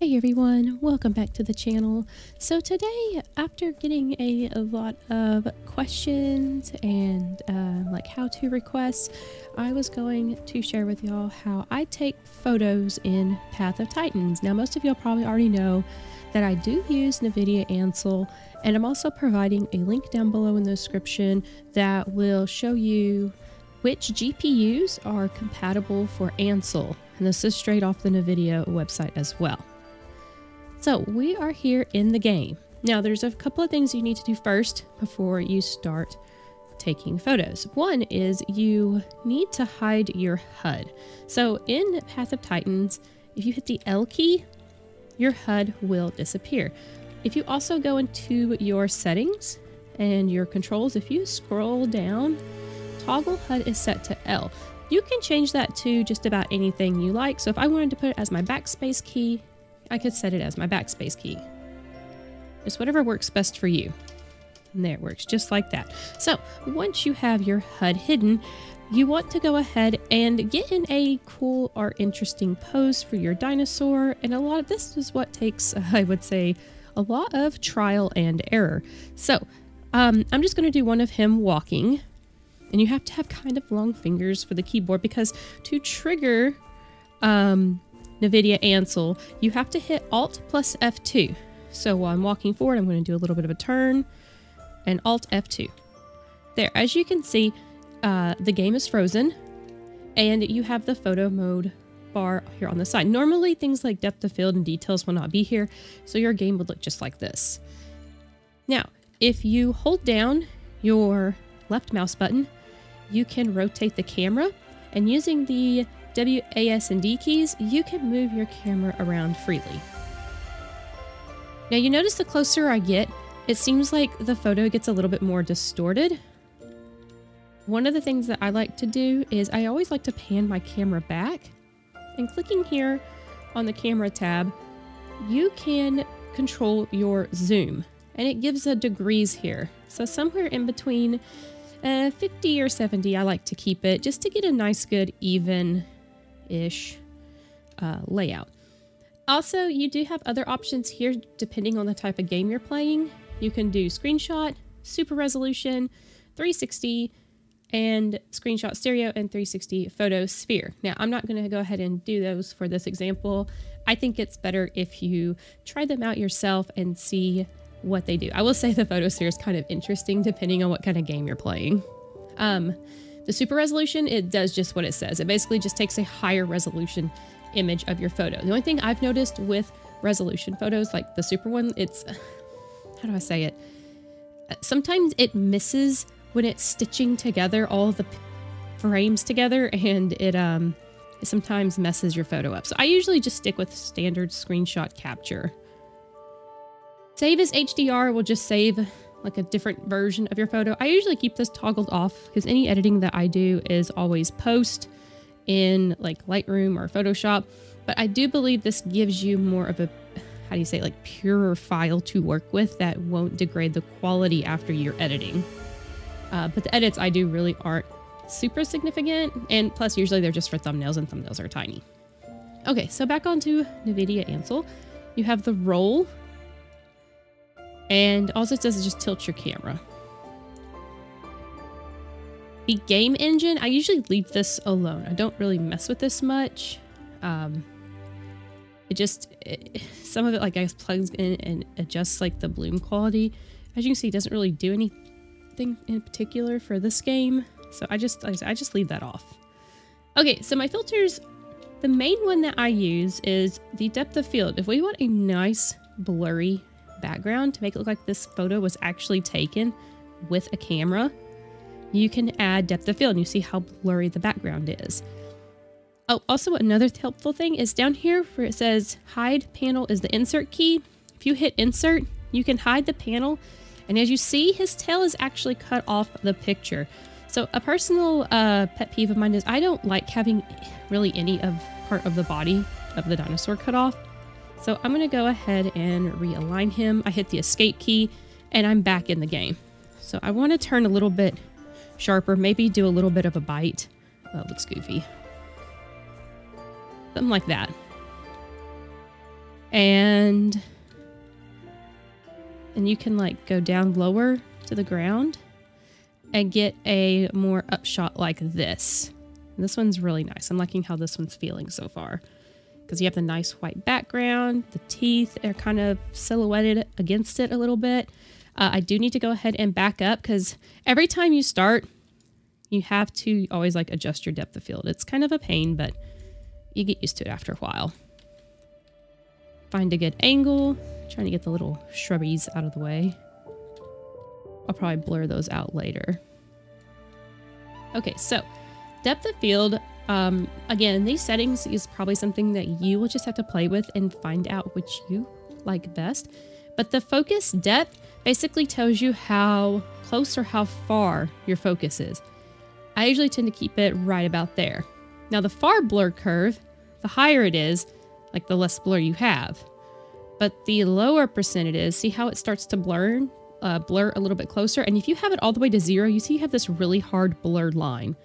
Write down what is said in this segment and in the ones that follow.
Hey everyone, welcome back to the channel. So today, after getting a lot of questions and like how-to requests, I was going to share with y'all how I take photos in Path of Titans. Now most of y'all probably already know that I do use Nvidia Ansel, and I'm also providing a link down below in the description that will show you which GPUs are compatible for Ansel. And this is straight off the Nvidia website as well. So we are here in the game. Now there's a couple of things you need to do first before you start taking photos. One is you need to hide your HUD. So in Path of Titans, if you hit the L key, your HUD will disappear. If you also go into your settings and your controls, if you scroll down, toggle HUD is set to L. You can change that to just about anything you like. So if I wanted to put it as my backspace key, I could set it as my backspace key. Just whatever works best for you. And there it works, just like that. So once you have your HUD hidden, you want to go ahead and get in a cool or interesting pose for your dinosaur. And a lot of this is what takes, I would say, a lot of trial and error. So I'm just going to do one of him walking. And you have to have kind of long fingers for the keyboard because to trigger Nvidia Ansel, you have to hit Alt plus F2. So while I'm walking forward, I'm going to do a little bit of a turn and Alt F2. There, as you can see, the game is frozen and you have the photo mode bar here on the side. Normally things like depth of field and details will not be here, so your game would look just like this. Now, if you hold down your left mouse button, you can rotate the camera, and using the W, A, S, and D keys, you can move your camera around freely. Now you notice the closer I get, it seems like the photo gets a little bit more distorted. One of the things that I like to do is I always like to pan my camera back, and clicking here on the camera tab, you can control your zoom, and it gives a degrees here. So somewhere in between 50 or 70, I like to keep it just to get a nice, good, even-ish layout. Also, you do have other options here depending on the type of game you're playing. You can do screenshot, super resolution, 360, and screenshot stereo, and 360 photo sphere. Now, I'm not going to go ahead and do those for this example. I think it's better if you try them out yourself and see what they do. I will say the photosphere is kind of interesting depending on what kind of game you're playing. The super resolution, it does just what it says. It basically just takes a higher resolution image of your photo. The only thing I've noticed with resolution photos, like the super one, it's, how do I say it? Sometimes it misses when it's stitching together all the frames together, and it sometimes messes your photo up. So I usually just stick with standard screenshot capture. Save as HDR will just save like a different version of your photo. I usually keep this toggled off because any editing that I do is always post in like Lightroom or Photoshop. But I do believe this gives you more of a, how do you say, like purer file to work with that won't degrade the quality after you're editing. But the edits I do really aren't super significant. And plus usually they're just for thumbnails, and thumbnails are tiny. Okay, so back onto Nvidia Ansel. You have the roll. And all it does is just tilt your camera. The game engine, I usually leave this alone. I don't really mess with this much. Some of it, like I guess, plugs in and adjusts like the bloom quality. As you can see, it doesn't really do anything in particular for this game. So I just leave that off. Okay, so my filters, the main one that I use is the depth of field. If we want a nice blurry background to make it look like this photo was actually taken with a camera, you can add depth of field and you see how blurry the background is. Oh, also another helpful thing is down here where it says hide panel is the insert key. If you hit insert, you can hide the panel, and as you see, his tail is actually cut off the picture. So a personal pet peeve of mine is I don't like having really any of part of the body of the dinosaur cut off. So I'm going to go ahead and realign him. I hit the escape key and I'm back in the game. So I want to turn a little bit sharper, maybe do a little bit of a bite. Oh, it looks goofy. Something like that. And you can like go down lower to the ground and get a more upshot like this. And this one's really nice. I'm liking how this one's feeling so far, because you have the nice white background. The teeth are kind of silhouetted against it a little bit. I do need to go ahead and back up, because every time you start, you have to always like adjust your depth of field. It's kind of a pain, but you get used to it after a while. Find a good angle. Trying to get the little shrubbies out of the way. I'll probably blur those out later. Okay, so depth of field. Again, these settings is probably something that you will just have to play with and find out which you like best. But the focus depth basically tells you how close or how far your focus is. I usually tend to keep it right about there. Now the far blur curve, the higher it is, like the less blur you have. But the lower percent it is, see how it starts to blur a little bit closer? And if you have it all the way to 0, you see you have this really hard blurred line.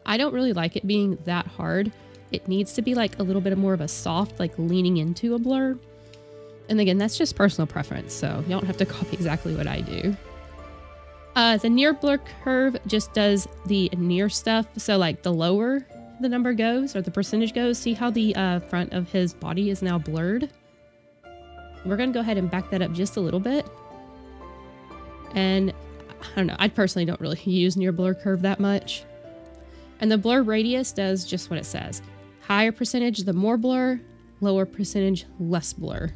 I don't really like it being that hard. It needs to be like a little bit more of a soft, like leaning into a blur. And again, that's just personal preference, so you don't have to copy exactly what I do. The near blur curve just does the near stuff. So like the lower the number goes or the percentage goes, see how the front of his body is now blurred? We're going to go ahead and back that up just a little bit. And I don't know, I personally don't really use near blur curve that much. And the blur radius does just what it says. Higher percentage, the more blur, lower percentage, less blur.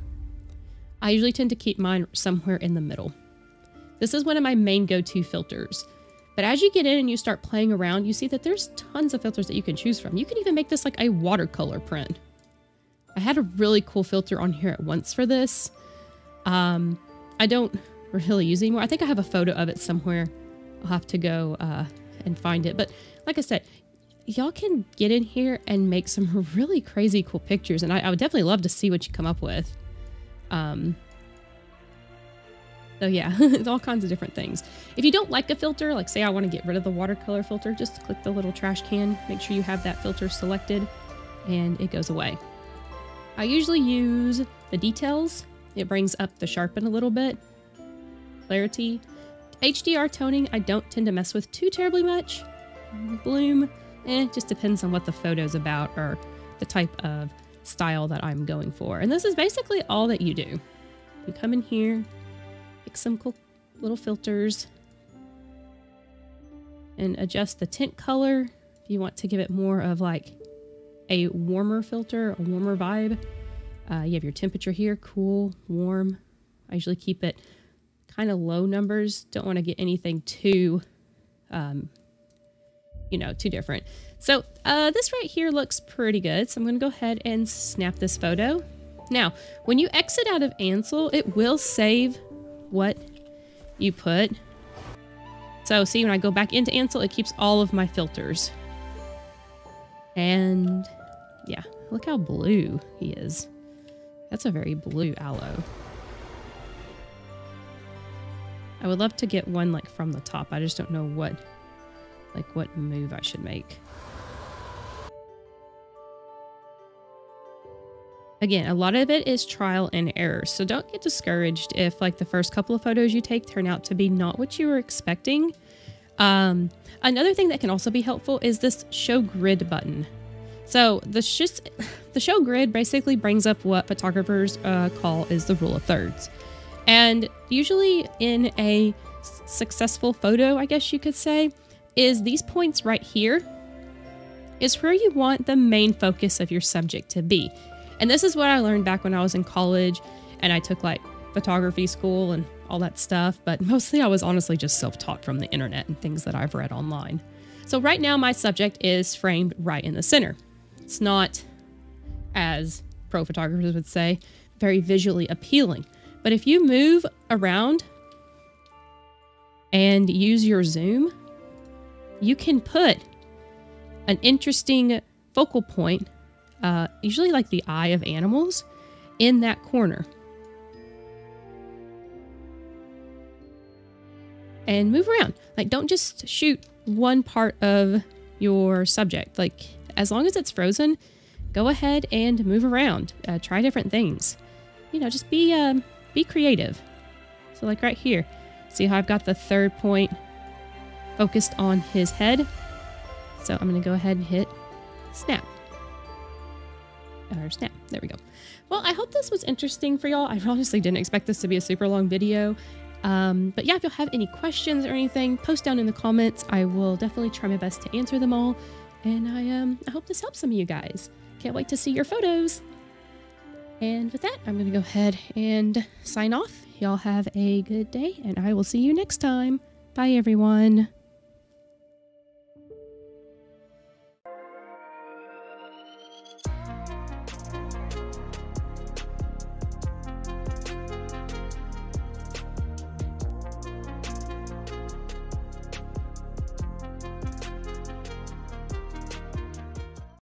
I usually tend to keep mine somewhere in the middle. This is one of my main go-to filters. But as you get in and you start playing around, you see that there's tons of filters that you can choose from. You can even make this like a watercolor print. I had a really cool filter on here at once for this. I don't really use it anymore. I think I have a photo of it somewhere. I'll have to go and find it. But like I said, y'all can get in here and make some really crazy cool pictures. And I would definitely love to see what you come up with. So yeah, it's all kinds of different things. If you don't like a filter, like say I want to get rid of the watercolor filter, just click the little trash can, make sure you have that filter selected, and it goes away. I usually use the details. It brings up the sharpen a little bit. Clarity. HDR toning, I don't tend to mess with too terribly much. Bloom, just depends on what the photo's about or the type of style that I'm going for. And this is basically all that you do. You come in here, pick some cool little filters, and adjust the tint color if you want to give it more of like a warmer filter, a warmer vibe. You have your temperature here, cool, warm. I usually keep it kind of low numbers. Don't want to get anything too, too different. So this right here looks pretty good. So I'm going to go ahead and snap this photo. Now, when you exit out of Ansel, it will save what you put. So see, when I go back into Ansel, it keeps all of my filters. And yeah, look how blue he is. That's a very blue aloe. I would love to get one like from the top. I just don't know what move I should make. Again, a lot of it is trial and error, so don't get discouraged if like the first couple of photos you take turn out to be not what you were expecting. Another thing that can also be helpful is this show grid button. So the show grid basically brings up what photographers call is the rule of thirds. And usually in a successful photo, I guess you could say, is these points right here is where you want the main focus of your subject to be. And this is what I learned back when I was in college and I took like photography school and all that stuff. But mostly I was honestly just self-taught from the internet and things that I've read online. So right now my subject is framed right in the center. It's not, as pro photographers would say, very visually appealing. But if you move around and use your zoom, you can put an interesting focal point, usually like the eye of animals, in that corner. And move around. Like, don't just shoot one part of your subject. Like, as long as it's frozen, go ahead and move around. Try different things. you know, just be creative. So like right here, see how I've got the third point focused on his head? So I'm going to go ahead and hit snap. Or snap. There we go. Well, I hope this was interesting for y'all. I honestly didn't expect this to be a super long video. But yeah, if you'll have any questions or anything, post down in the comments. I will definitely try my best to answer them all. And I hope this helps some of you guys. Can't wait to see your photos. And with that, I'm going to go ahead and sign off. Y'all have a good day, and I will see you next time. Bye, everyone.